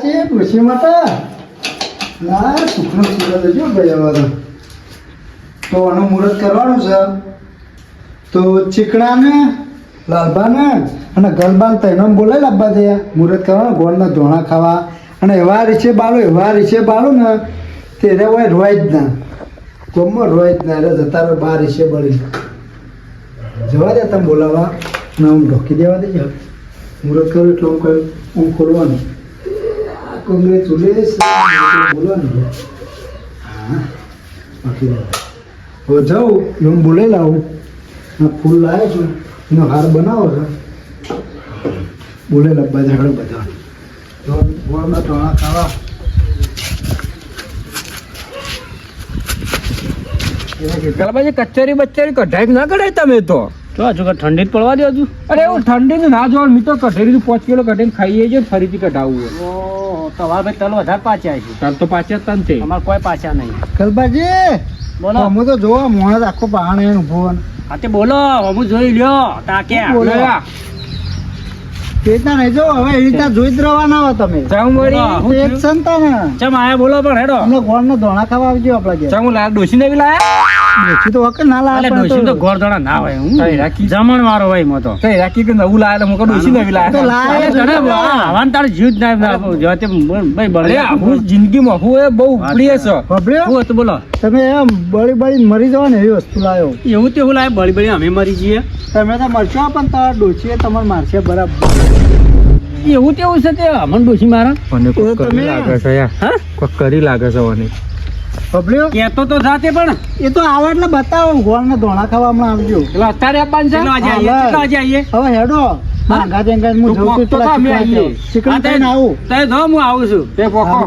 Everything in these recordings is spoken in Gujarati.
ડોશી માતા ના સુખનો સુરત જો ભાઈ હવે તો આનું મુહૂર્ત કરવાનું છે તો ચીકણાને લાલબાને અને ગલબાન તૈનો બોલે લાવવા દે મુહૂર્ત કરવાનું ગોળના ધોણા ખાવા અને એવા રીછે બાળું ને તેને હોય રોય જ ના ગોમમાં રોય જ ના એટલે જતા રહો બાર રીછે બળી જવા દે તમે બોલાવા ને હું ઢોકી દેવા દે મુહૂર્ત કરું એટલે હું કહ્યું હું ખોલવાનું કોંગ્રેચ્યુલેશન બોલવાનું હા બાકી હવે જાઉં હું બોલે લાવું ફૂલ લાવ્યો છું એનો હાર બનાવો છે બોલે લબ્બા ઝાડો બધા ગોળના ટોણા ખાવા પેલા પછી કચેરી બચેરી કઢાઈ ના કઢાય તમે તો ઠંડી પડવા દે હજુ. અરે એવું ઠંડી ના જોવાનું મી તો કઢેરી 5 કિલો કઢીને ખાઈએ છે ફરીથી કઢાવવું ઓહો, તમારા ભાઈ તલ વધારે પાછા છે. તાર તો પાછા તન છે અમારે કોઈ પાછા નહીં. કલબાજી બોલો. અમે તો જોવા મોણસ આખો પહાણ એને ઉભો હા તે બોલો હું જોઈ લ્યો તાકે બોલો. રીતના નહીં જો હવે એ રીતના જોઈ જ રહેવાના હો તમે ચાઉ બોલો. મળી એક સંતા ને ચમ આયા બોલો પણ હેડો. અમને ગોળનો ધોણા ખાવા આવજો આપણા ઘેર ચાઉ લાયા ડોસી ને બી લાયા ડોશી તો વખત ના અલે લાવે ડોશી તો ગોળ ધોળા ના હોય હું કઈ રાખી જમણ વાળો હોય મો તો કઈ રાખી કે નવું લાયા મુકો ડોસી ને બી તો લાયા લાયા અરે તને આવાન તાર જીવ જ ના જો તે ભાઈ અરે બળે હું જિંદગીમાં હું એ બહુ પ્રિય છે ખબર્યો હું હતું બોલો. તમે એમ બળી બળી મરી જવા ને એવી વસ્તુ લાવ્યો એવું તે હું લાય બળી બળી અમે મરી જઈએ. તમે તો મરશો પણ તમારા ડોશીએ તમારે મારશે બરાબર એવું તેવું છે તે અમન ડોશી મારા મને તો કોઈ કરી તમે- લાગે છે યાર હા કોઈ કરી લાગે છે મને ખબર્યો કેતો તો જાતે પણ એ તો આવે એટલે બતાવો ગોળના ધોણા ખાવા હમણાં આવજો એટલે અત્યારે આપવાનું છે કેટલા વાગે આવીએ? કેટલા વાગે આવીએ? હવે હેડો માંગા જંગા હું તું જઉં છું પોકતો તો અમે આવીએ. ચીકણ થઈને આવું તય જો હું આવું છું. તે પોકો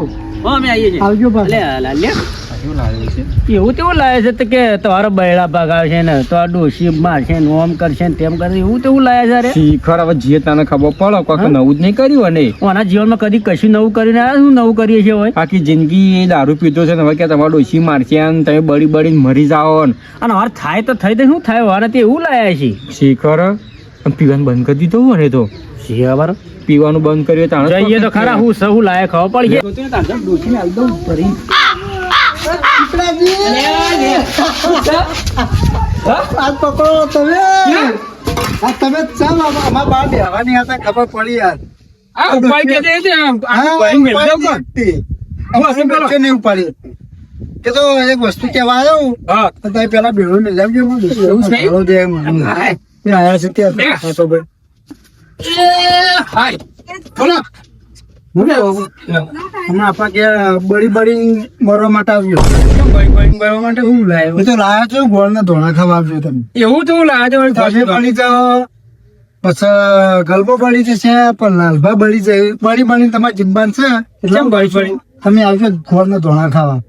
હો અમે આવીએ છીએ. આવજો પાછા. લે લે શું લાવ્યું છે એવું તેવું લાવે છે તો કે તમારો બૈડા ભગાવે છે ને તો આ ડોશી મારશે ને ઓમ કરશે ને તેમ કરશે એવું તેવું લાવે છે રે. શીખર હવે જે તને ખબર પડે કોઈ નવું જ નહીં કર્યું અને આના જીવનમાં કદી કશું નવું કરીને આવ્યા શું નવું કરીએ છીએ હોય. આખી જિંદગી એ દારૂ પીતો છે ને હવે કે તમારે ડોસી મારશે ને તમે બળી બળીને મરી જાઓ ને અને હવે થાય તો થઈ તો શું થાય વારે તે એવું લાયા છે. શીખર આમ પીવાનું બંધ કરી દીધું હોય ને તો શી ખબર પીવાનું બંધ કર્યું તાણે તો જઈએ તો ખરા હું સહુ લાયક ખબર પડી ડોશીને એકદમ ભરી આ પકડો તમે આ તમે ચાલ અમારા બાર બેહવાની હતા ખબર પડી યાર આ ઉપાય કે દે છે આમ આ ભાઈ મેલ દો કોણ બચ્ચે નહીં ઉપાડી કે તો એક વસ્તુ કહેવા આવ્યો હા તો તમે પેલા ભેળો ને જાવજો એવું છે? ભેળો દે એમ. એ આયા છે ત્યાં હા, તો ભાઈ. હાય બોલો. હું હમણાં આપણા ઘેર બળી બળી મરવા માટે આવ્યો ભાઈ ભાઈ બળવા માટે હું લાવ્યો એ તો લાયા છો ગોળના ધોણા ખાવા આવજો તમે એવું તો હું લાવ્યો તમે બળી જાઓ પછી ગલબો બળી જશે પણ લાલભા બળી જાય બળી બળી તમારી જીંબાન છે એટલે કેમ બળી બળી? તમે આવજો ગોળના ધોણા ખાવા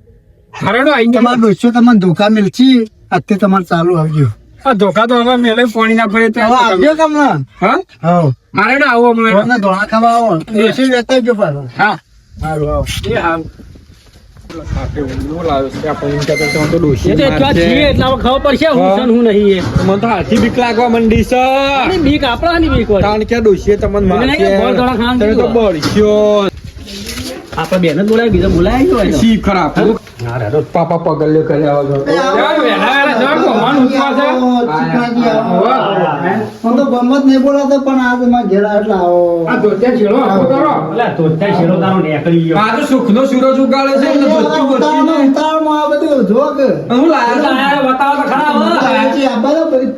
હરડો આઈ ગયો તમારા દોસ્તો તમને ધોકા મિલશે આજથી તમારે ચાલુ આવજો આ ધોકા તો હવે મેલે પાણી ના પડે હવે આવજો તમને હા હા મારે ના આવો હમણાં ગોળના ધોણા ખાવા આવો દોસ્તી લેતા આવજો પાછો હા સારું આવો એ હા લાવ્યો છે આપણે કહેતા તો ડોસી એટલે હવે ખબર પડશે હું છે ને હું નહીં એ. મને તો હાથી બીક લાગવા મંડી છે આની બીક આપણાની બીક હોય. કારણ કે ડોસીએ તમને મને લાગે મારશે. ગોળ ધોળા ખાવાનું તમે તો કીધું. બળશો આપણે બેન જ બોલાવી બીજો બોલાવી ગયો હોય તો. શી ખરાબ પાપા પગલ્યો કર્યા ચીકણાજી આવો. હું તો ગમત નહીં બોલાતો પણ આજ માં ઘેરા એટલે આવો અલા, તો ત્યાં શેરો તારો નીકળી ગયો. સુખ નો સૂરજ ઉગાડે છે એટલે ધોતિયું બચ્યું ને. ઉતાવળમાં આ બધું જો કે હું લાયા અલા, બતાવો તો ખરા હો. પછી આ બધા બધી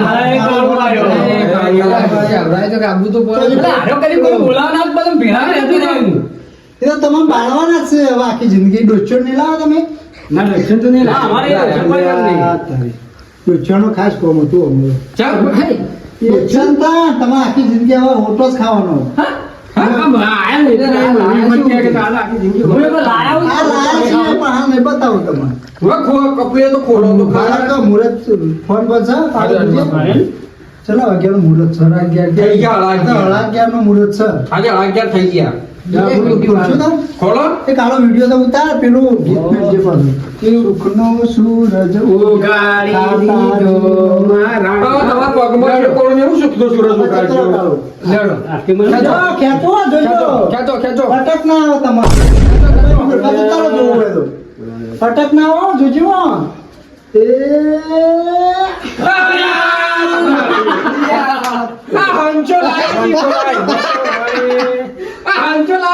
અરે, કાળો લાગ્યો. અલા, હારો કરી કોઈ બોલાવના જ બધા ભેળા રહેતું નહીં. એ તો તમે બાળવાના જ છે હવે આખી જિંદગી ડોચો નહીં લાવો તમે ના, લક્ષણ તો નહીં લાગે. અમારે એ લક્ષણ કોઈ જ નહીં. ડોચોનો ખાસ કોમ હતું અમે ચાલ ડોચન તા તમે આખી જિંદગી હવે ઓટો જ ખાવાનો આયા નહીં તો નહીં, મને એમ કહે કે તારે આખી જિંદગી હું એ તો લાયા હું. આ લાયા છે પણ હા નહીં બતાવું તમને કપડે તો ખોલો તો મારા તો મુહૂર્ત ફોન પર છે પાછું જોઈએ. ચલો 11 નું મુહૂર્ત છે 11 થઈ ગયા, 11 નું મુહૂર્ત છે આજે 11 થઈ ગયા ખોલો એ કાળો વિડીયો તો ઉતાર પેલું ગીત મેળજે પાછું સુખનો સૂરજ ઉગાડી દીધો મારા. તમારા પગમાં જે કોળને એવું સુખનો સૂરજ ઉગાડજો. લેડો. આખી મને ખેંચો જોજો ખેંચો ખેંચો અટક ના આવે તમારે પાછું ચાલો જોવું હોય તો અટક ના આવો જોજો એ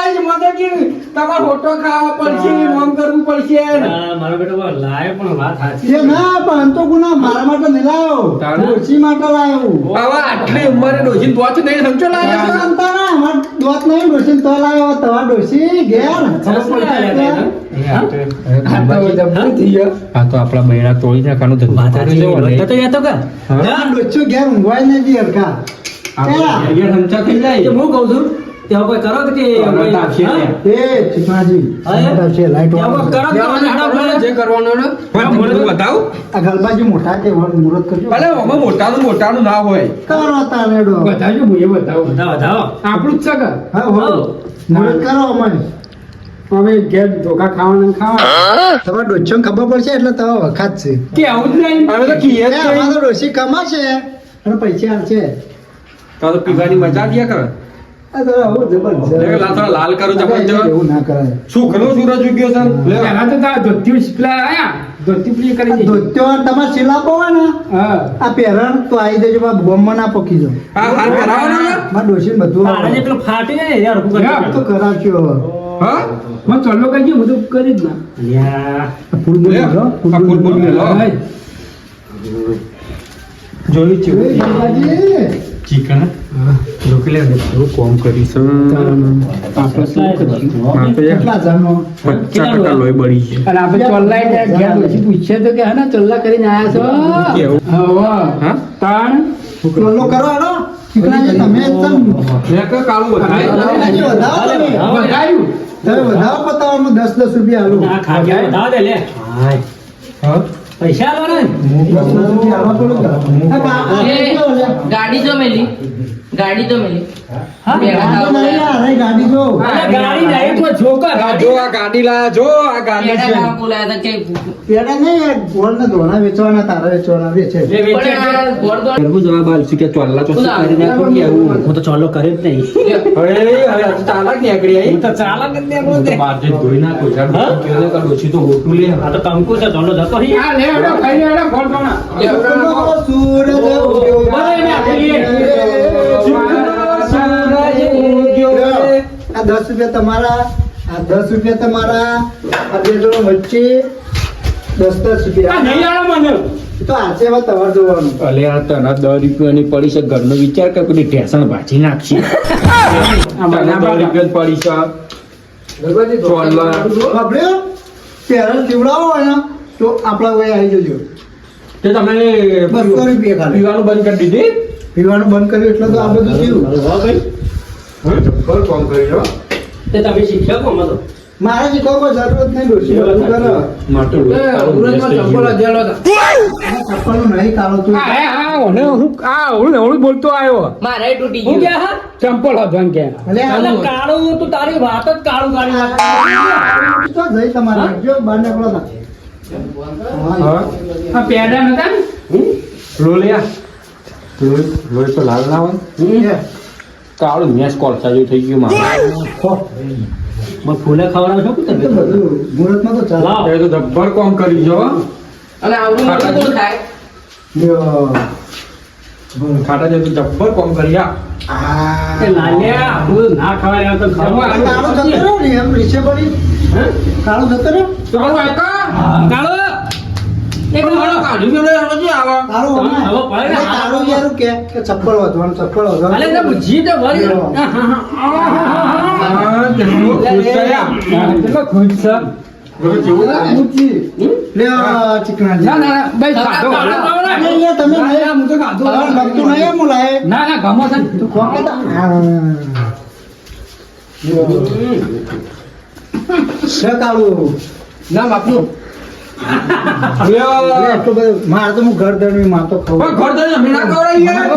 તમારે ફોટો ખાવા પડશે નામ કરવું પડશે મારો બેટો લાય પણ વાત સાચી એ ના પણ તો ગુના મારા માટે નહીં લાવ્યો ડોશી માટે લાવ્યો હવે આટલી ઉંમરે ડોશી દોત નહીં સમજો લાગે છે? અમાર દોત નહીં ડોશી તો લાવ્યો તમારા ડોશી ઘેર આ તો આપણા બૈરા તોડી નાખવાનું ધંધો વાત કરે છે સાચી વળી. તો યાતો કે ડોશો ઘેર ઊંઘવાય નથી હરખા આપણે ઘેર હંચા થઈ જાય. હું કહું છું તે કોઈ કરો કે હવે તાપશે ને. એ ચીકણાજી છે લાઈટ જે કરવાનું ને પણ મને તું બતાવ આ ગલબાજી મોટા કે મુહૂર્ત કરજો ભલે આમાં મોટાનું ના હોય કરો તાનેડો બતાવજો હું એ બતાવું બતાવો આપણું જ છે કે હા હો મુહૂર્ત કરો અમારે હવે ઘેર ધોકા ખાવાના તમારે ડોચો ખબર પડશે એટલે તમે વખાત છે કે આવું જ નહીં અમે તો કીએ જ એ અમારે તો ડોશી કમાશે અને પૈસા આવશે તો પીવાની મજા આવ્યા કરે આ તો આવું જબરજસ્ત થોડા લાલ કરું જબરજસ્ત એવું ના કરાય સુખનો સૂરજ ઉગ્યો છે લે પહેલા તો તારા ધોતી પેલા આયા ધોતી પેલી કરી દીધી. ધોત્યો તમારે સિલાપો હોય ને હા આ પહેરણ તો આવી દેજો બોમ્બમાં ના પકી જાઓ હા હાલ કરાવવાનો ને મારા ડોશી બધું મારા જે પેલો ફાટી જાય ને યાર હું હા, તો કરાવશો હવે હા મેં ચોલ્લો કરી દીધું, બધું કરી જ ના અલ્યા ફૂલ બોલ લે, આ ફૂલ બોલ લે, લો. હા. જોયું છે ચીકણા લોકો લે થોડું કોમ કરી છે આપણે શું કરીશું આપણે કેટલા જાણો 50% લોહી બળી છે અને આપણે ચોલ્લા એટલે ઘેર પછી પૂછે તો કે હા ને ચોલ્લા કરીને આયા છો કેવું? હા હા તાણ ટોલો કરો હેડો ચીકણાજી તમે એકદમ મેં કે કાળું બતાય ચીકણાજી વધાવો તમે વધાર્યું તમે વધાવો પતાવવામાં 10 રૂપિયા હાલો આ ખાગ્યા બતાવ દે લે હાય હા પૈસા આલો ને 10 રૂપિયા હાલો થોડું કરો. આ ગાડી જો મેલી ગાડી તો મેલી હા ગાડી નહીં યાર, એ ગાડી જો અરે ગાડી નહીં તો જોકર જો આ ગાડી લાયા જો આ ગાડી પેડા છે ખાવા બોલાયા હતા કે પેડા નહીં યાર, ગોળ ને ધોળા વેચવાના તારા વેચવાના વેચે જે વેચે પણ આ ગોળ ગોળ હું જવાબ આલશું કે ચોલ્લા ચોસ્તી કરી નાખો કે આવું હું તો ચોલ્લો કરે જ નહીં હવે આ તો ચાલાક નીકળી આવી હું તો ચાલક જ નહીં હું તો બહાર જઈને ધોઈ નાખું યાર હા? કેને કાઢો ઓછી તો હોટું લે આ તો કંકુ છે ચોલ્લો જતો નહીં હા લે હેડો ખાઈ લે હેડો ગોળ ગોળા. સૂરજ ઉગ્યો. આ 10 રૂપિયા તમારા આ 10 રૂપિયા તમારા આ બે જણો વચ્ચે 10 આ રૂપિયા નહીં આલો મને તો આજે હવે તમારે જોવાનું અલે આ તને 10 રૂપિયાની પડી છે ઘરનો વિચાર કર કોઈ ઢેસણ ભાજી નાખશે તને 10 રૂપિયા પડી છે ચોલ્લા બાપડ્યો પહેરણ પીવડાવો હોય ને તો આપણા વય આવી જજો તે તમે 200 રૂપિયા ખાલી પીવાનું બંધ કરી દીધી પીવાનું બંધ કર્યું એટલે તો આ બધું થયું હા ભાઈ જબ્બર કામ કરી જો તે તમે શીખ્યા કોમ હતો મારે શીખવા કોઈ જરૂરત નહીં ડોશી બધું કરો માટો ચપ્પલનું નહીં કાઢો તું હા હા ઓને હું આ ઓળું બોલતો આવ્યો મારે તૂટી હું ગયું ક્યાં હા ચંપલ હતો એમ કે અલે અલે કાળું તું તારી વાત જ કાળું કાઢી નાખ તો જઈ તમારે જો બહાર નીકળો તા હા આ પેડા નતા ને? લોલિયા લોહી તો લાલ ના હોય કાળું મેસ કોલસા જેવું થઈ ગયું મારે મને ફૂલે ખવડાવશો કે એ તો તમે બધું મુહૂર્તમાં તો ચાલે લાવ. એ તો જબ્બર કામ કરી જો અને આવડું મોટું કોણ થાય લ્યો. ખાટા જે જબ્બર કામ કરી આ એ લાલ્યા હું ના ખવાય તો આ કાળો જતો રહ્યો ને એમ રીસે પડી કાળો જતો રહ્યો તો એકા કાળો એક મારો કાઢી ગયો એનો જે આવા કાળો હવે હમણાં. પડે ને. અરે કાળો યાર કે ચપ્પલ વધવાનું ચપ્પલ અલે વધવાનું તો જી તો ભરી લ્યો. હા કેટલો ખુશ થયા કેટલો ખુશ છે હવે જેવું લાગે ઊંચી. લ્યો, ચીકણાજી. ના ના ભાઈ ખાધો અરે અહીંયા તમે નહીં હું તો ખાધો તમારે ગમતું નહીં એમ બોલાય ના ના ગમો છે ને. તું ખોકે તો હા. લ્યો. લ્યો કાળું. ના બાપનું લ્યો એટલું બધું મારે તો હું ઘર દરમી માર તો પણ ખવડાવું. ઘર તો અમે ના ખવડાવીએ મારે તો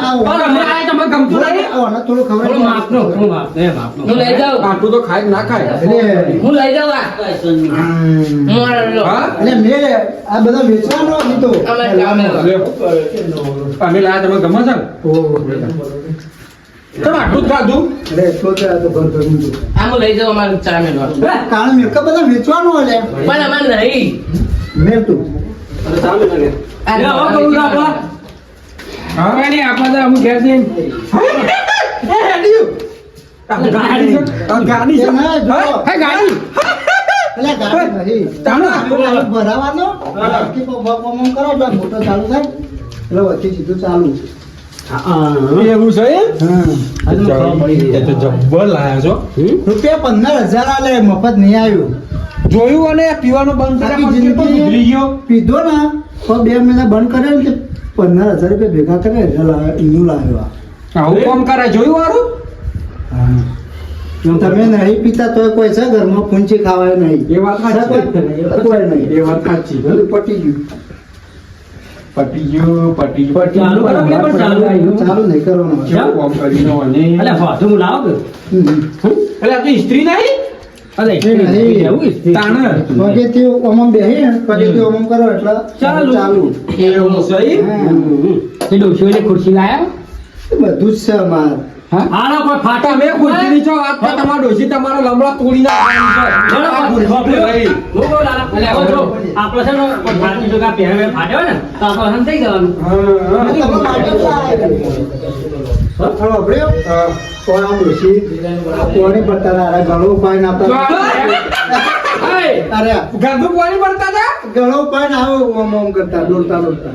આવું. પણ અમે આ તમને ગમતું નહીં આને થોડું થોડું ખવડાવી. માપનો થોડું માપ એ માપનો હું લઈ જાઉં આટલું તો ખાય કે ના ખાય એટલે હું લઈ જાઉં આ હમ. હું આ લો. હા એટલે મેં આ બધા વેચવાનો હતી તો અમે કામે લ્યો. અમે લાયા તમે ગમે છે ને ઓહ. તમે આટલું જ ખાધું એટલે એટલો જ આ તો ભર ભરનું હતું. આમ લઈ જાઓ અમારે ચા મેળવા કારણ મિલકત બધા વેચવાનું હોય લે. પણ અમારે નહીં મેલ તું આ લે, હવે કરું રાખવા. હા કઈ નહીં, આપણે તો અમુક ઘેર જઈને ગાડી છે ગાડી છે એ ના, જો. હા, ગાડી એટલે ગાડી નહીં. તાણા. આપણે ભરાવાનો બાકી પરફોર્મન્સ કરો એટલે મોટો ચાલુ થાય એટલે વચ્ચે સીધું ચાલુ. એવું છે એમ? હા. એ તો જબ્બર લાયા છો રૂપિયા 15,000 આલે મફત નહીં આવ્યું. જોયું અને પીવાનું બંધ કર્યા આખી પછી કેટલો જિંદગી સુધરી ગયો પીધો ને તો 2 મહિના બંધ કરે ને 15,000 રૂપિયા ભેગા કરે એટલે ઈનું લાવ્યો. આવું કામ કરે જોયું વાળું તમે નહીં પીતા તોય કોઈ છે ઘરમાં પૂંચી ખાવાય નહીં. એ વાત સાચી. કોઈ નહીં. એ વાત સાચી બધું પટી ગયું. પટી ગયું ચાલુ કરો કે પણ ચાલુ આવ્યું? ચાલુ નહીં કરવાનું. કેવું કામ કરીને અને અલ્યા, ફાધું હું લાવો કે? એટલે આ તો સ્ત્રી નહીં અલે, નહીં. એવું છે? તાણ પગેથી ઓમમ બેહી ને પગેથી ઓમમ કરો એટલે ચાલુ. ચાલુ. એવું છે હા. તે ડોશીઓને ખુરશી લાયા? એ બધું જ છે અમાર. હાલો, કોઈ ફાટા તમે ખુરશી નીચો વાત કરો તમારો ડોશી તમારો લમડા તોડી નાખવાનો છે. હું કહું લાલા, અલ્યા, હવે જો, આપણે છે ને કોઈ ફાટી જો કાં પહેરે ફાટ્યો હોય ને તો આપણે હમ થઈ જવાનું. તમે માટે જ લાયા. હવે વાપર્યો? કોણ આમ ડોશી? કોણી પડતા હતા. ગળો ઉપાડીને આપતા. અરે ગંદુ પાણી પડતા હતા ગળો ઉપાડીને આવો ઓમ ઓમ કરતા દોડતા દોડતા.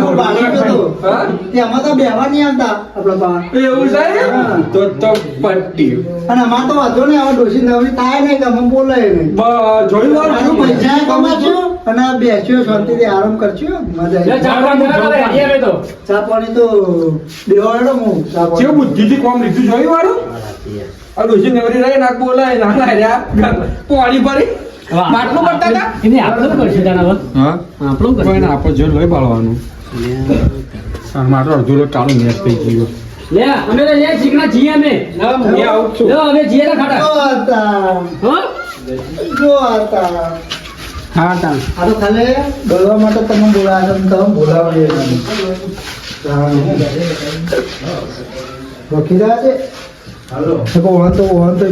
હું બાળી ગયો તો. હા? તેમાં તો બેહવા નહીં આવતા આપણા બા. એવું છે હા. તો પટ્ટી અને અમાર તો વાંધો નહીં, હવે ડોશી નવી થાય નહીં કે અમે બોલાય નહીં. જોયું આનું વાળું પૈસા કમાશું અને બેસ્યો શાંતિથી આરામ કરશું. મજા લે, આવી. ચા પાણી કરા કરે, હજી હવે તો. ચા પાણી તો દેવાડો હું ચા કેવું પાણી. બુદ્ધિથી કોમ લીધું જોયું વાળું આ ડોશી નવરી રહી નાક બોલાય ના રહ્યા પાણી ભરી માટલું કરતા હતા એને આપણું કરશે તારા હવે. હા આપણું કરશે. કોઈ ના આપણે જોઈ લઈ બાળવાનું મારો અડધો લોટ ચાલુ મેચ થઈ ગયો લે, અમે તો લે ચીકણા છીએ અમે. એ આવું છું લે, અમે છીએ ને ખાટા. જો હતા, હો? જો હતા. હા, તાન. આ તો ખાલી બોલવા માટે તમે બોલાવ્યા છો, તમે બોલાવો એ નહીં. રોકી રહ્યા છે. ઓહન તો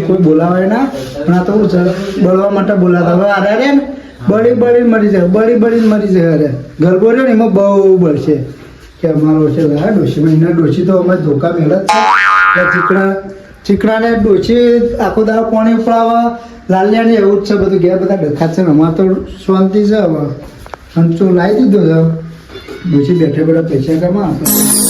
કોઈ બોલાવે ના, પણ આ તો હું છે, બોલવા માટે બોલાતા. હવે આરે રે ને બળી મરી જાય, બળી મરી જાય. અરે ગરબો રહ્યો ને એમાં બહુ બળશે કે અમારો છે હા ડોશીમાં. એના ડોશી તો અમે ધોકા મેળ જ છે. ચીકણાને ડોશી આખો દાડો પાણી ઉપડાવવા, લાલિયાને એવું જ છે બધું. ઘેર બધા ડખા છે ને અમારે તો શાંતિ છે. હવે અંચું લાવી દીધું છે. ડોશી બેઠે બેઠા પૈસા કમા આપણે.